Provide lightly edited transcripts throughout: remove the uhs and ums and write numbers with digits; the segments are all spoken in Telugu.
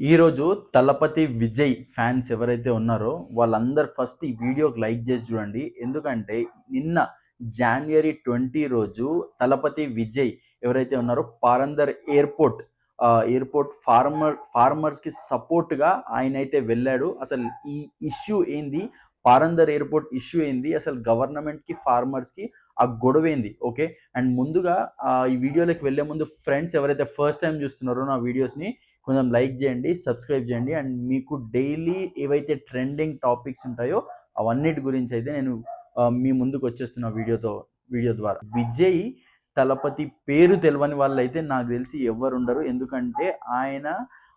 ఈరోజు తలపతి విజయ్ ఫ్యాన్స్ ఎవరైతే ఉన్నారో వాళ్ళందరూ ఫస్ట్ ఈ వీడియోకి లైక్ చేసి చూడండి. ఎందుకంటే నిన్న జాన్వరి 20 రోజు తలపతి విజయ్ ఎవరైతే ఉన్నారో పారందర్ ఎయిర్‌పోర్ట్ ఫార్మర్స్‌కి సపోర్ట్‌గా ఆయనైతే వెళ్ళాడు. అసలు ఈ ఇష్యూ ఏంది? పారందర్ ఎయిర్‌పోర్ట్ ఇష్యూ ఏంది? అసలు గవర్నమెంట్‌కి, ఫార్మర్స్‌కి ఆ గొడవేంది? ఓకే. అండ్ ముందుగా ఈ వీడియోలోకి వెళ్ళే ముందు ఫ్రెండ్స్ ఎవరైతే ఫస్ట్ టైమ్ చూస్తున్నారో నా వీడియోస్‌ని కొంచెం లైక్ చేయండి, సబ్స్క్రైబ్ చేయండి. అండ్ మీకు డైలీ ఏవైతే ట్రెండింగ్ టాపిక్స్ ఉంటాయో అవన్నిటి గురించి అయితే నేను మీ ముందుకు వచ్చేస్తున్న వీడియో ద్వారా. విజయ్ తలపతి పేరు తెలవని వాళ్ళైతే నాకు తెలిసి ఎవ్వరు ఉండరు. ఎందుకంటే ఆయన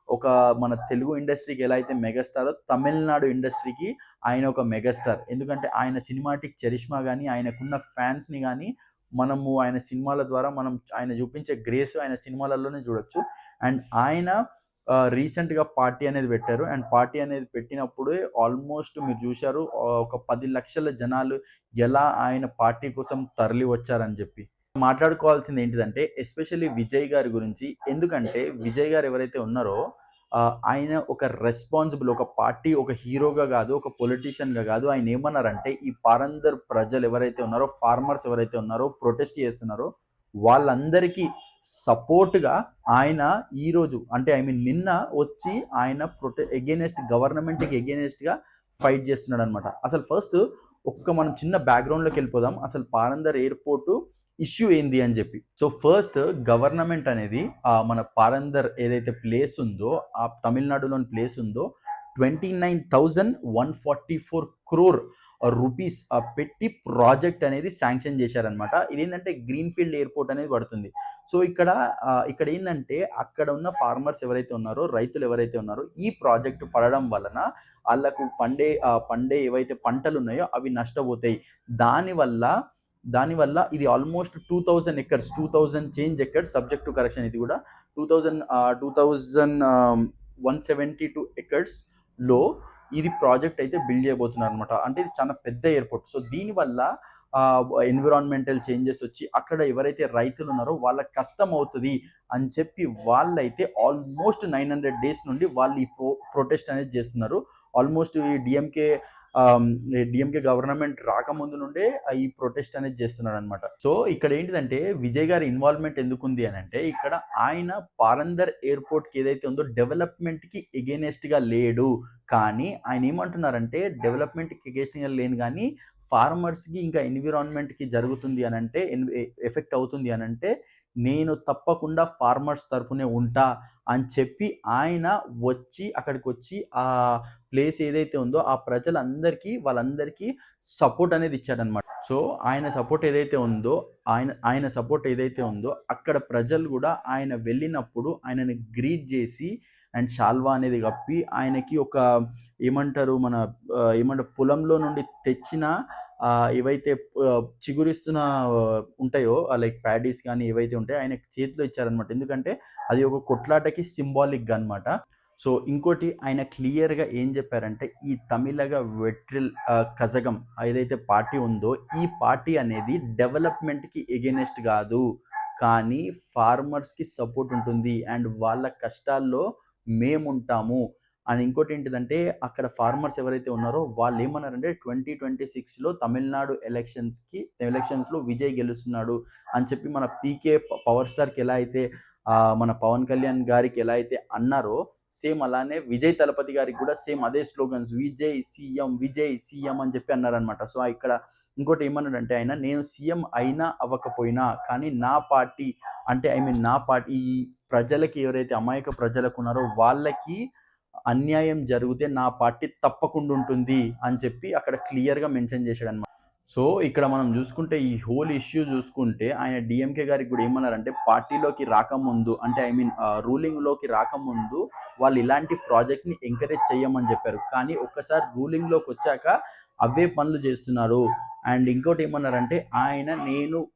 ఒక మన తెలుగు ఇండస్ట్రీకి ఎలా అయితే మెగాస్టారో తమిళనాడు ఇండస్ట్రీకి ఆయన ఒక మెగాస్టార్. ఎందుకంటే ఆయన సినిమాటిక్ చరిష్మా కానీ, ఆయనకున్న ఫ్యాన్స్ని కానీ మనము ఆయన సినిమాల ద్వారా మనం ఆయన చూపించే గ్రేస్ ఆయన సినిమాలలోనే చూడొచ్చు. అండ్ ఆయన రీసెంట్‌గా పార్టీ అనేది పెట్టారు. అండ్ పార్టీ అనేది పెట్టినప్పుడే ఆల్మోస్ట్ మీరు చూశారు ఒక 10,00,000 జనాలు ఎలా ఆయన పార్టీ కోసం తరలి వచ్చారని చెప్పి. మాట్లాడుకోవాల్సింది ఏంటిదంటే ఎస్పెషల్లీ విజయ్ గారి గురించి. ఎందుకంటే విజయ్ గారు ఎవరైతే ఉన్నారో ఆయన ఒక రెస్పాన్సిబుల్ ఒక పార్టీ ఒక హీరోగా కాదు, ఒక పొలిటీషియన్‌గా కాదు. ఆయన ఏమన్నారంటే ఈ పారందర్ ప్రజలు ఎవరైతే ఉన్నారో, ఫార్మర్స్ ఎవరైతే ఉన్నారో, ప్రొటెస్ట్ చేస్తున్నారో వాళ్ళందరికీ సపోర్ట్‌గా ఆయన ఈరోజు అంటే నిన్న వచ్చి ఆయన ఎగైనెస్ట్ గవర్నమెంట్‌కి ఎగైనెస్ట్‌గా ఫైట్ చేస్తున్నాడనమాట. అసలు ఫస్ట్ మనం చిన్న బ్యాక్‌గ్రౌండ్‌లోకి వెళ్ళిపోదాం. అసలు పారందర్ ఎయిర్‌పోర్టు ఇష్యూ ఏంది అని చెప్పి. సో ఫస్ట్ గవర్నమెంట్ అనేది మన పారందర్ ఏదైతే ప్లేస్ ఉందో, ఆ తమిళనాడులోని ప్లేస్ ఉందో 29,144 క్రోర్ రూపీస్ పెట్టి ప్రాజెక్ట్ అనేది శాంక్షన్ చేశారనమాట. ఇదేంటంటే గ్రీన్‌ఫీల్డ్ ఎయిర్‌పోర్ట్ అనేది పడుతుంది. సో ఇక్కడ ఏందంటే అక్కడ ఉన్న ఫార్మర్స్ ఎవరైతే ఉన్నారో, రైతులు ఎవరైతే ఉన్నారో ఈ ప్రాజెక్ట్ పడడం వలన ఆళ్ళకు పండే ఏవైతే పంటలున్నాయో అవి నష్టపోతాయి. దానివల్ల ఇది almost 2000 acres 2000 change acres subject to correction ఇది కూడా 2172 ఎకర్స్‌లో ఇది ప్రాజెక్ట్ అయితే బిల్డ్ చేయబోతున్నారనమాట. అంటే ఇది చాలా పెద్ద ఎయిర్‌పోర్ట్. సో దీనివల్ల ఎన్విరాన్మెంటల్ చేంజెస్ వచ్చి అక్కడ ఎవరైతే రైతులు ఉన్నారో వాళ్ళకి కష్టం అవుతుంది అని చెప్పి వాళ్ళైతే ఆల్మోస్ట్ 900 డేస్ నుండి వాళ్ళు ఈ ప్రొటెస్ట్ అనేది చేస్తున్నారు. ఆల్మోస్ట్ ఈ డిఎంకే గవర్నమెంట్ రాకముందు నుండే ఈ ప్రొటెస్ట్ అనేది చేస్తున్నాడు అనమాట. సో ఇక్కడ ఏంటిదంటే విజయ్ గారి ఇన్వాల్వ్మెంట్ ఎందుకుంది అని అంటే ఇక్కడ ఆయన పారందర్ ఎయిర్పోర్ట్ కి ఏదైతే ఉందో డెవలప్మెంట్ కి ఎగెనెస్ట్ గా లేడు. కానీ ఆయన ఏమంటున్నారంటే డెవలప్మెంట్ కి ఎగెనెస్ట్ గా లేను కానీ ఫార్మర్స్ కి ఇంకా ఎన్విరాన్మెంట్ కి జరుగుతుంది అని అంటే ఎఫెక్ట్ అవుతుంది అని అంటే నేను తప్పకుండా ఫార్మర్స్ తరపునే ఉంటా అని చెప్పి ఆయన అక్కడికి వచ్చి ఆ ప్లేస్ ఏదైతే ఉందో ఆ వాళ్ళందరికీ సపోర్ట్ అనేది ఇచ్చాడనమాట. సో ఆయన సపోర్ట్ ఏదైతే ఉందో అక్కడ ప్రజలు కూడా ఆయన వెళ్ళినప్పుడు ఆయనని గ్రీట్ చేసి అండ్ షాల్వా అనేది కప్పి ఆయనకి ఒక ఏమంటారు పొలంలో నుండి తెచ్చిన ఏవైతే చిగురిస్తున్న ఉంటాయో లైక్ ప్యాడీస్ కానీ ఏవైతే ఉంటాయో ఆయనకి చేతిలో ఇచ్చారనమాట. ఎందుకంటే అది ఒక కొట్లాటకి సింబాలిక్‌గా అనమాట. సో ఇంకోటి ఆయన క్లియర్‌గా ఏం చెప్పారంటే ఈ తమిళగ వెట్రిల్ కజగం ఏదైతే పార్టీ ఉందో ఈ పార్టీ అనేది డెవలప్మెంట్‌కి ఎగైనెస్ట్ కాదు. కానీ ఫార్మర్స్‌కి సపోర్ట్ ఉంటుంది. అండ్ వాళ్ళ కష్టాల్లో మేముంటాము. అండ్ ఇంకోటి ఏంటిదంటే అక్కడ ఫార్మర్స్ ఎవరైతే ఉన్నారో వాళ్ళు ఏమన్నారంటే 2026లో తమిళనాడు ఎలక్షన్స్‌లో విజయ్ గెలుస్తున్నాడు అని చెప్పి మన పీకే పవర్ స్టార్‌కి ఎలా అయితే మన పవన్ కళ్యాణ్ గారికి ఎలా అయితే అన్నారో సేమ్ అలానే విజయ్ తలపతి గారికి కూడా సేమ్ అదే స్లోగన్స్ విజయ్ సీఎం అని చెప్పి అన్నారనమాట. సో ఇక్కడ ఇంకోటి ఏమన్నాడంటే ఆయన నేను సీఎం అయినా అవ్వకపోయినా కానీ నా పార్టీ అంటే నా పార్టీ ఈ ప్రజలకి ఎవరైతే అమాయక ప్రజలకు ఉన్నారో వాళ్ళకి అన్యాయం జరిగితే నా పార్టీ తప్పకుండా ఉంటుంది అని చెప్పి అక్కడ క్లియర్‌గా మెన్షన్ చేశాడనమాట. సో ఇక్కడ మనం చూసుకుంటే ఈ హోల్ ఇష్యూ చూసుకుంటే ఆయన డీఎంకే గారికి కూడా ఏమన్నారంటే పార్టీలోకి రాకముందు అంటే రూలింగ్‌లోకి రాకముందు వాళ్ళు ఇలాంటి ప్రాజెక్ట్స్‌ని ఎంకరేజ్ చేయమని చెప్పారు. కానీ ఒక్కసారి రూలింగ్‌లోకి వచ్చాక అవే పనులు చేస్తున్నారు. అండ్ ఇంకోటి ఏమన్నారంటే నేను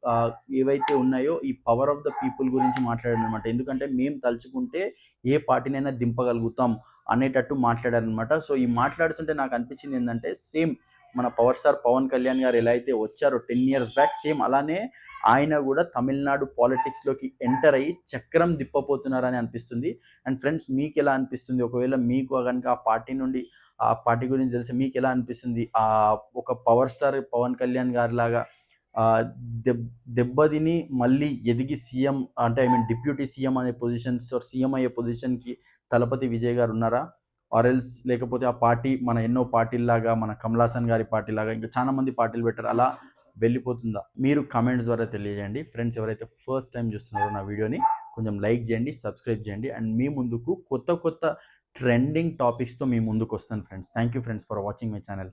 ఏవైతే ఉన్నాయో ఈ పవర్ ఆఫ్ ద పీపుల్ గురించి మాట్లాడారనమాట. ఎందుకంటే మేము తలుచుకుంటే ఏ పార్టీనైనా దింపగలుగుతాం అనేటట్టు మాట్లాడారనమాట. సో ఈ మాట్లాడుతుంటే నాకు అనిపించింది ఏంటంటే సేమ్ మన పవర్ స్టార్ పవన్ కళ్యాణ్ గారు ఎలా అయితే వచ్చారో 10 ఇయర్స్ బ్యాక్, సేమ్ అలానే ఆయన కూడా తమిళనాడు పాలిటిక్స్లోకి ఎంటర్ అయ్యి చక్రం తిప్పబోతున్నారని అనిపిస్తుంది. అండ్ ఫ్రెండ్స్, మీకు ఎలా అనిపిస్తుంది? ఒకవేళ మీకు కనుక ఆ పార్టీ గురించి తెలిసి మీకు ఎలా అనిపిస్తుంది? ఒక పవర్ స్టార్ పవన్ కళ్యాణ్ గారి లాగా దెబ్బతిని మళ్ళీ ఎదిగి సీఎం, అంటే ఐ మీన్ డిప్యూటీ సీఎం అనే పొజిషన్స్, సీఎం అయ్యే పొజిషన్కి తలపతి విజయ్ గారు ఉన్నారా? ఆర్ ఎల్స్ లేకపోతే ఆ పార్టీ మన ఎన్నో పార్టీల్లాగా, మన కమల్ హాసన్ గారి పార్టీలాగా ఇంకా చాలా మంది పార్టీలు పెట్టారు, అలా వెళ్ళిపోతుందా? మీరు కామెంట్స్ ద్వారా తెలియజేయండి. ఫ్రెండ్స్, ఎవరైతే ఫస్ట్ టైం చూస్తున్నారో నా వీడియోని కొంచెం లైక్ చేయండి, సబ్స్క్రైబ్ చేయండి. అండ్ మీ ముందుకు కొత్త కొత్త ట్రెండింగ్ టాపిక్స్తో మీ ముందుకు వస్తాను friends. Thank you friends for watching my channel.